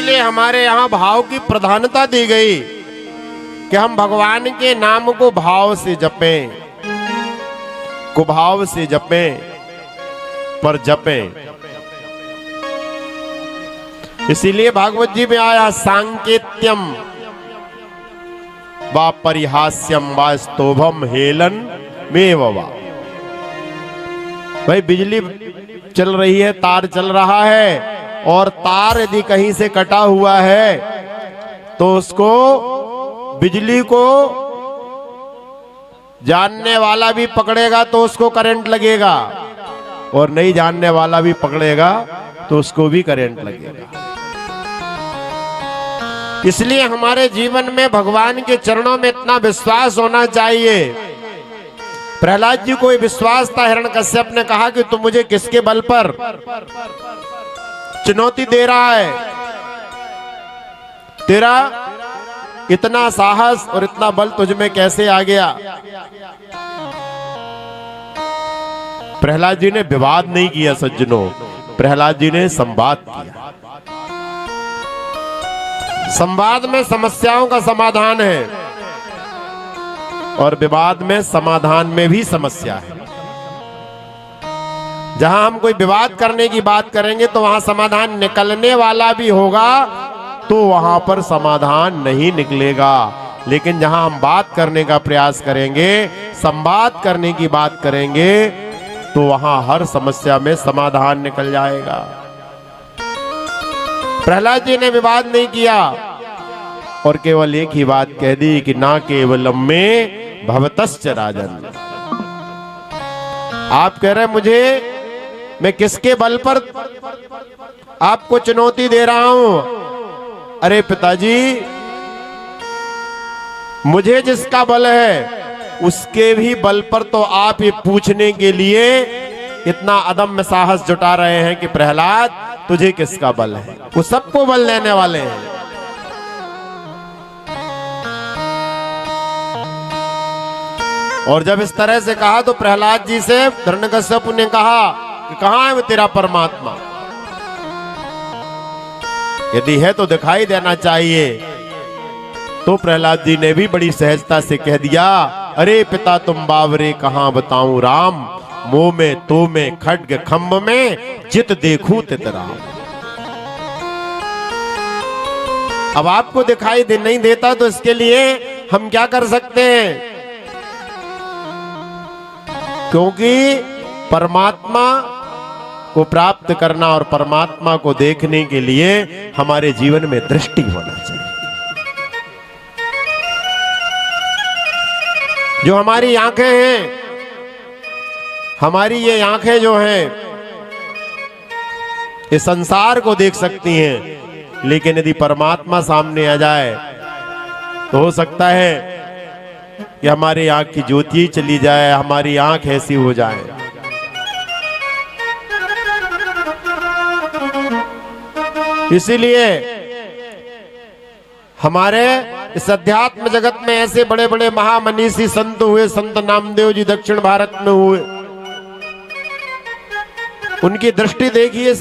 इसीलिए हमारे यहाँ भाव की प्रधानता दी गई कि हम भगवान के नाम को भाव से जपें, कुभाव से जपें, पर जपें। इसीलिए भागवत जी में आया सांकेत्यम वा परिहास्यम वा स्तोभम हेलन मेव वा। भाई बिजली चल रही है, तार चल रहा है, और तार यदि कहीं से कटा हुआ है तो उसको, बिजली को जानने वाला भी पकड़ेगा तो उसको करंट लगेगा, और नहीं जानने वाला भी पकड़ेगा तो उसको भी करंट लगेगा। इसलिए हमारे जीवन में भगवान के चरणों में इतना विश्वास होना चाहिए। प्रहलाद जी को विश्वास था, हिरण्यकश्यप ने कहा कि तू मुझे किसके बल पर चुनौती दे रहा है, तेरा इतना साहस और इतना बल तुझ में कैसे आ गया। प्रहलाद जी ने विवाद नहीं किया सज्जनों, प्रहलाद जी ने संवाद किया। संवाद में समस्याओं का समाधान है और विवाद में समाधान में भी समस्या है। जहां हम कोई विवाद करने की बात करेंगे तो वहां समाधान निकलने वाला भी होगा, तो वहां पर समाधान नहीं निकलेगा। लेकिन जहां हम बात करने का प्रयास करेंगे, संवाद करने की बात करेंगे, तो वहां हर समस्या में समाधान निकल जाएगा। प्रहलाद जी ने विवाद नहीं किया और केवल एक ही बात कह दी कि ना केवलम में भवतश्च राजन। आप कह रहे मुझे, मैं किसके बल पर आपको चुनौती दे रहा हूं। अरे पिताजी, मुझे जिसका बल है उसके भी बल पर तो आप ये पूछने के लिए इतना अदम्य साहस जुटा रहे हैं कि प्रहलाद तुझे किसका बल है। वो सबको बल देने वाले हैं। और जब इस तरह से कहा तो प्रहलाद जी से हिरण्यकश्यप ने कहा कि कहां है वो तेरा परमात्मा, यदि है तो दिखाई देना चाहिए। तो प्रहलाद जी ने भी बड़ी सहजता से कह दिया, अरे पिता तुम बावरे कहां बताऊं राम, मोह में तो में खड्ग खंभ में जित देखूं तित राम। अब आपको दिखाई नहीं देता तो इसके लिए हम क्या कर सकते हैं, क्योंकि परमात्मा को प्राप्त करना और परमात्मा को देखने के लिए हमारे जीवन में दृष्टि होना चाहिए। जो हमारी आंखें हैं, हमारी ये आंखें जो हैं, इस संसार को देख सकती हैं, लेकिन यदि परमात्मा सामने आ जाए तो हो सकता है कि हमारी आंख की ज्योति चली जाए, हमारी आंख ऐसी हो जाए। इसीलिए हमारे इस अध्यात्म जगत में ऐसे बड़े बड़े महामनीषी संत हुए, संत नामदेव जी दक्षिण भारत में हुए, उनकी दृष्टि देखिए।